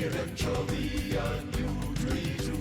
eventually a new zoo.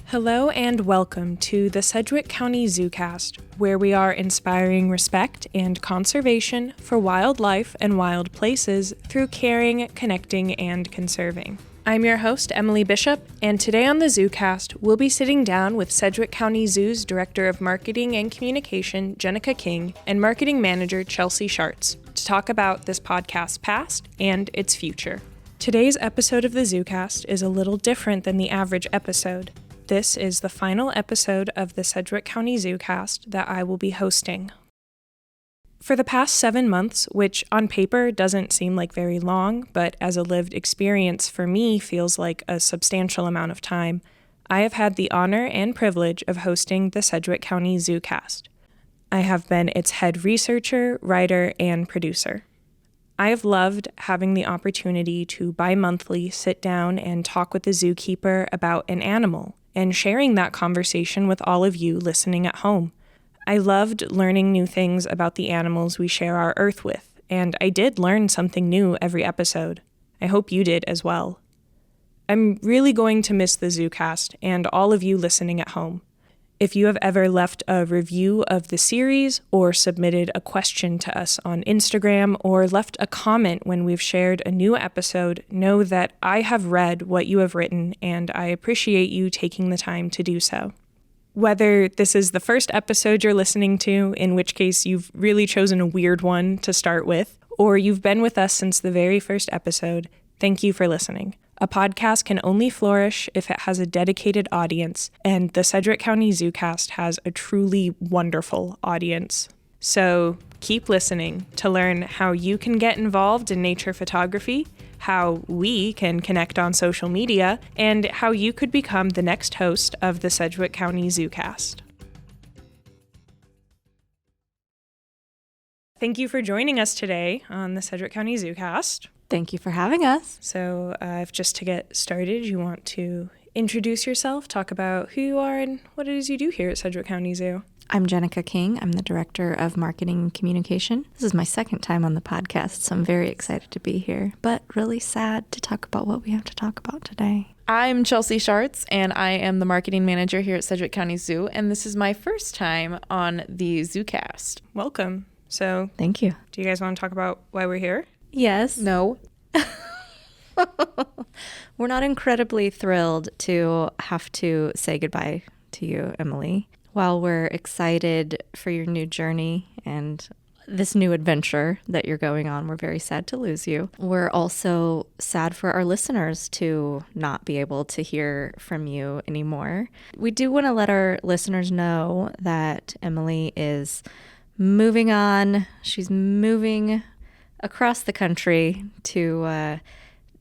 Hello and welcome to the Sedgwick County ZooCast, where we are inspiring respect and conservation for wildlife and wild places through caring, connecting, and conserving. I'm your host, Emily Bishop, and today on the ZooCast, we'll be sitting down with Sedgwick County Zoo's Director of Marketing and Communication, Jenica King, and Marketing Manager, Chelsea Sharts, to talk about this podcast's past and its future. Today's episode of the ZooCast is a little different than the average episode. This is the final episode of the Sedgwick County ZooCast that I will be hosting. For the past 7 months, which on paper doesn't seem like very long, but as a lived experience for me feels like a substantial amount of time, I have had the honor and privilege of hosting the Sedgwick County ZooCast. I have been its head researcher, writer, and producer. I have loved having the opportunity to bi-monthly sit down and talk with the zookeeper about an animal, and sharing that conversation with all of you listening at home. I loved learning new things about the animals we share our earth with, and I did learn something new every episode. I hope you did as well. I'm really going to miss the ZooCast and all of you listening at home. If you have ever left a review of the series or submitted a question to us on Instagram or left a comment when we've shared a new episode, know that I have read what you have written and I appreciate you taking the time to do so. Whether this is the first episode you're listening to, in which case you've really chosen a weird one to start with, or you've been with us since the very first episode, thank you for listening. A podcast can only flourish if it has a dedicated audience, and the Sedgwick County ZooCast has a truly wonderful audience. So keep listening to learn how you can get involved in nature photography, how we can connect on social media, and how you could become the next host of the Sedgwick County ZooCast. Thank you for joining us today on the Sedgwick County ZooCast. Thank you for having us. So if just to get started, you want to introduce yourself, talk about who you are and what it is you do here at Sedgwick County Zoo. I'm Jenica King. I'm the Director of Marketing and Communication. This is my second time on the podcast, so I'm very excited to be here, but really sad to talk about what we have to talk about today. I'm Chelsea Sharts, and I am the Marketing Manager here at Sedgwick County Zoo, and this is my first time on the ZooCast. Welcome. So Thank you. do you guys want to talk about why we're here? Yes. No. We're not incredibly thrilled to have to say goodbye to you, Emily. While we're excited for your new journey and this new adventure that you're going on, we're very sad to lose you. We're also sad for our listeners to not be able to hear from you anymore. We do want to let our listeners know that Emily is moving on. She's moving across the country to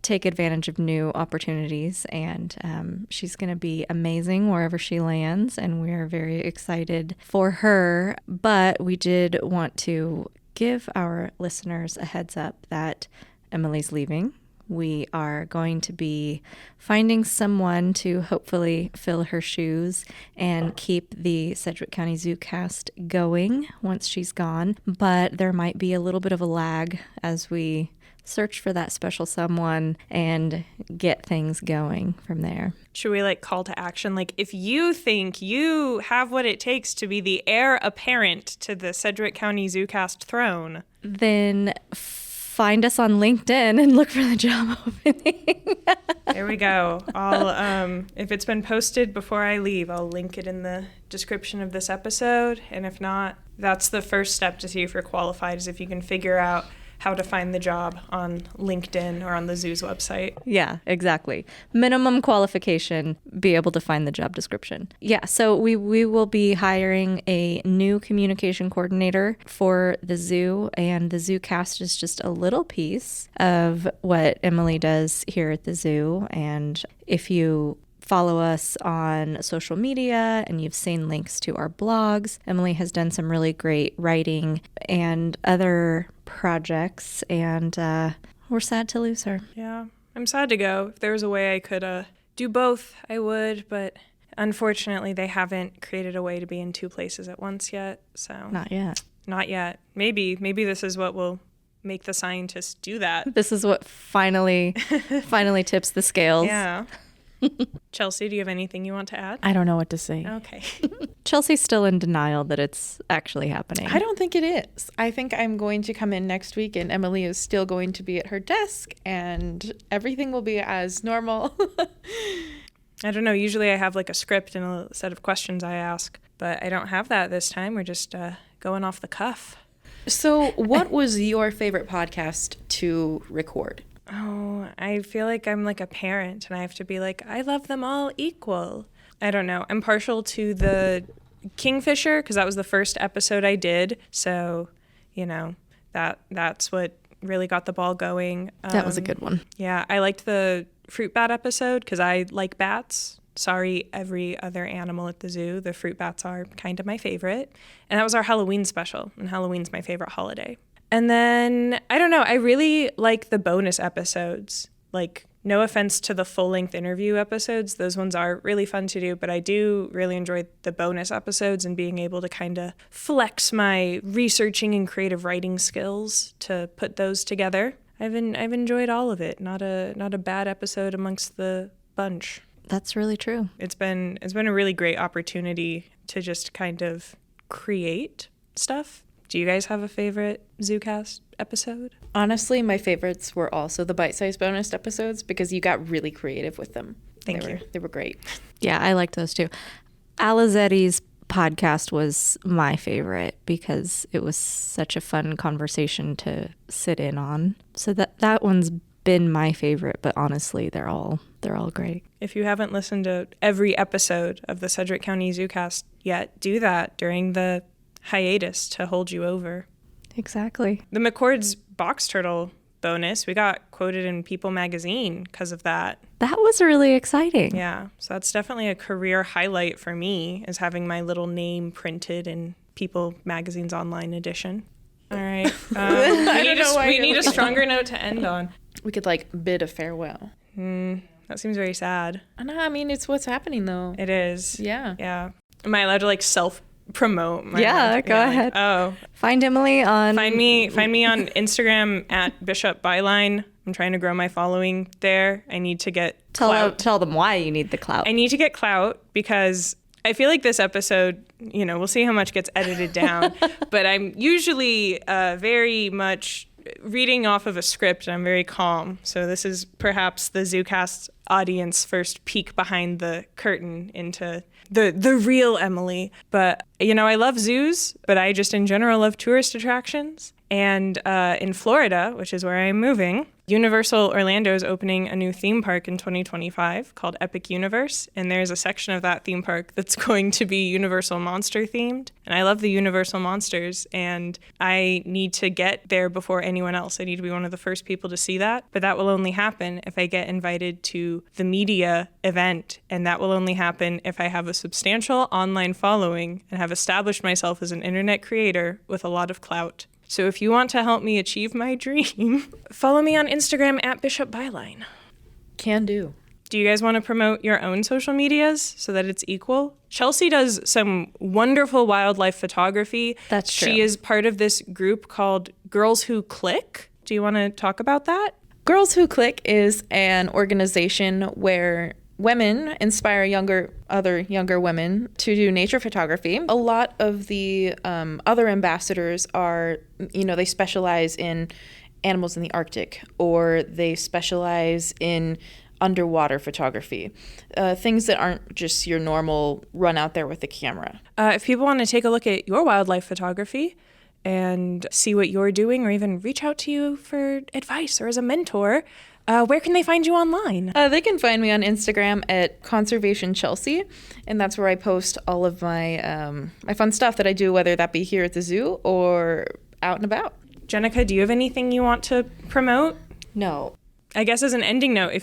take advantage of new opportunities, and she's going to be amazing wherever she lands, and we're very excited for her. But we did want to give our listeners a heads up that Emily's leaving. We are going to be finding someone to hopefully fill her shoes and keep the Sedgwick County ZooCast going once she's gone. But there might be a little bit of a lag as we search for that special someone and get things going from there. Should we call to action? If you think you have what it takes to be the heir apparent to the Sedgwick County ZooCast throne, then find us on LinkedIn and look for the job opening. there we go. I'll if it's been posted before I leave, I'll link it in the description of this episode. And if not, that's the first step to see if you're qualified, is if you can figure out how to find the job on LinkedIn or on the zoo's website. Yeah, exactly. Minimum qualification, be able to find the job description. Yeah, so we will be hiring a new communication coordinator for the zoo, and the ZooCast is just a little piece of what Emily does here at the zoo. And if you follow us on social media and you've seen links to our blogs, Emily has done some really great writing and other projects, and we're sad to lose her. Yeah, I'm sad to go. If there was a way I could do both, I would, but unfortunately they haven't created a way to be in two places at once yet. So Not yet. Not yet. Maybe this is what will make the scientists do that. This is what finally tips the scales. Yeah. Chelsea, do you have anything you want to add? I don't know what to say. Okay. Chelsea's still in denial that it's actually happening. I don't think it is. I think I'm going to come in next week and Emily is still going to be at her desk and everything will be as normal. I don't know. Usually I have like a script and a set of questions I ask, but I don't have that this time. We're just going off the cuff. So what was your favorite podcast to record? Oh, I feel like I'm like a parent and I have to be like, I love them all equal. I don't know. I'm partial to the Kingfisher because that was the first episode I did. So, you know, that's what really got the ball going. That was a good one. Yeah, I liked the fruit bat episode because I like bats. Sorry, every other animal at the zoo. The fruit bats are kind of my favorite. And that was our Halloween special. And Halloween's my favorite holiday. And then, I don't know, I really like the bonus episodes. Like, no offense to the full-length interview episodes. Those ones are really fun to do, but I do really enjoy the bonus episodes and being able to kind of flex my researching and creative writing skills to put those together. I've enjoyed all of it. Not a bad episode amongst the bunch. That's really true. It's been a really great opportunity to just kind of create stuff. Do you guys have a favorite ZooCast episode? Honestly, my favorites were also the bite-sized bonus episodes because you got really creative with them. Thank you. They were great. Yeah, I liked those too. Alizzetti's podcast was my favorite because it was such a fun conversation to sit in on. So that one's been my favorite, but honestly, they're all great. If you haven't listened to every episode of the Sedgwick County ZooCast yet, do that during the hiatus to hold you over. Exactly. The McCord's box turtle bonus, we got quoted in People magazine because of that. That was really exciting. Yeah, so that's definitely a career highlight for me, is having my little name printed in People magazine's online edition. All right. We need a stronger note to end on. We could bid a farewell. That seems very sad. No, I mean, it's what's happening though. It is. Yeah. Yeah. Am I allowed to self-promote? Go ahead. Find Emily on... Find me on Instagram at Bishop Byline. I'm trying to grow my following there. I need to get clout. Tell them why you need the clout. I need to get clout because I feel like this episode, we'll see how much gets edited down, but I'm usually very much reading off of a script and I'm very calm. So this is perhaps the ZooCast audience first peek behind the curtain into the real Emily. But, I love zoos, but I just in general love tourist attractions. And in Florida, which is where I'm moving, Universal Orlando is opening a new theme park in 2025 called Epic Universe. And there's a section of that theme park that's going to be Universal Monster themed. And I love the Universal Monsters. And I need to get there before anyone else. I need to be one of the first people to see that. But that will only happen if I get invited to the media event. And that will only happen if I have a substantial online following and have established myself as an internet creator with a lot of clout. So if you want to help me achieve my dream, follow me on Instagram at Bishop Byline. Can do. Do you guys want to promote your own social medias so that it's equal? Chelsea does some wonderful wildlife photography. That's true. She is part of this group called Girls Who Click. Do you want to talk about that? Girls Who Click is an organization where women inspire other younger women to do nature photography. A lot of the other ambassadors are, they specialize in animals in the Arctic, or they specialize in underwater photography, things that aren't just your normal run out there with the camera. If people want to take a look at your wildlife photography and see what you're doing, or even reach out to you for advice or as a mentor, where can they find you online? They can find me on Instagram at Conservation Chelsea, and that's where I post all of my my fun stuff that I do, whether that be here at the zoo or out and about. Jenica, do you have anything you want to promote? No. I guess as an ending note,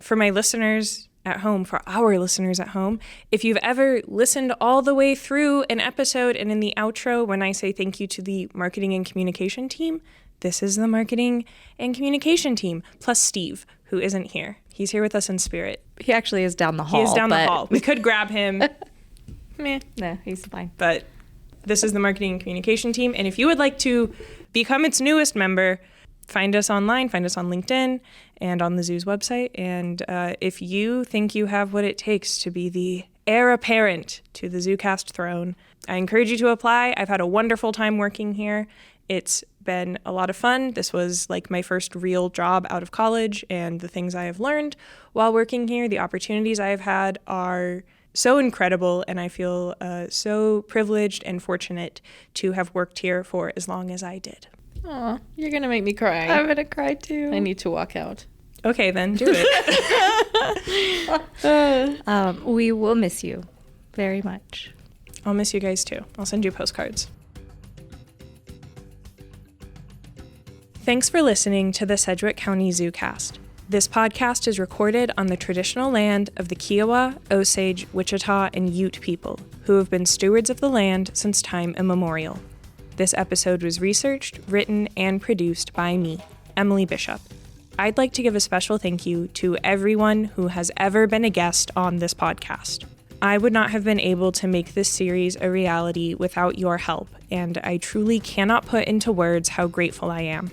for our listeners at home, if you've ever listened all the way through an episode and in the outro when I say thank you to the marketing and communication team, this is the marketing and communication team, plus Steve, who isn't here. He's here with us in spirit. He actually is down the hall. He is down the hall. We could grab him. Meh. No, he's fine. But this is the marketing and communication team. And if you would like to become its newest member, find us online, find us on LinkedIn and on the zoo's website. And if you think you have what it takes to be the heir apparent to the ZooCast throne, I encourage you to apply. I've had a wonderful time working here. It's been a lot of fun. This was like my first real job out of college, and the things I have learned while working here, the opportunities I have had are so incredible, and I feel so privileged and fortunate to have worked here for as long as I did. Aw, you're going to make me cry. I'm gonna cry too. I need to walk out. Okay, then do it. We will miss you very much. I'll miss you guys too. I'll send you postcards. Thanks for listening to the Sedgwick County ZooCast. This podcast is recorded on the traditional land of the Kiowa, Osage, Wichita, and Ute people, who have been stewards of the land since time immemorial. This episode was researched, written, and produced by me, Emily Bishop. I'd like to give a special thank you to everyone who has ever been a guest on this podcast. I would not have been able to make this series a reality without your help, and I truly cannot put into words how grateful I am.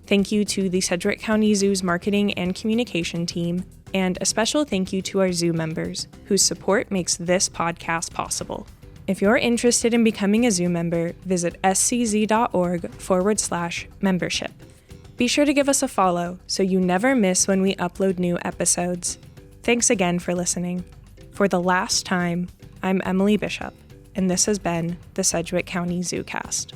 Thank you to the Sedgwick County Zoo's marketing and communication team, and a special thank you to our zoo members, whose support makes this podcast possible. If you're interested in becoming a zoo member, visit scz.org/membership. Be sure to give us a follow so you never miss when we upload new episodes. Thanks again for listening. For the last time, I'm Emily Bishop, and this has been the Sedgwick County ZooCast.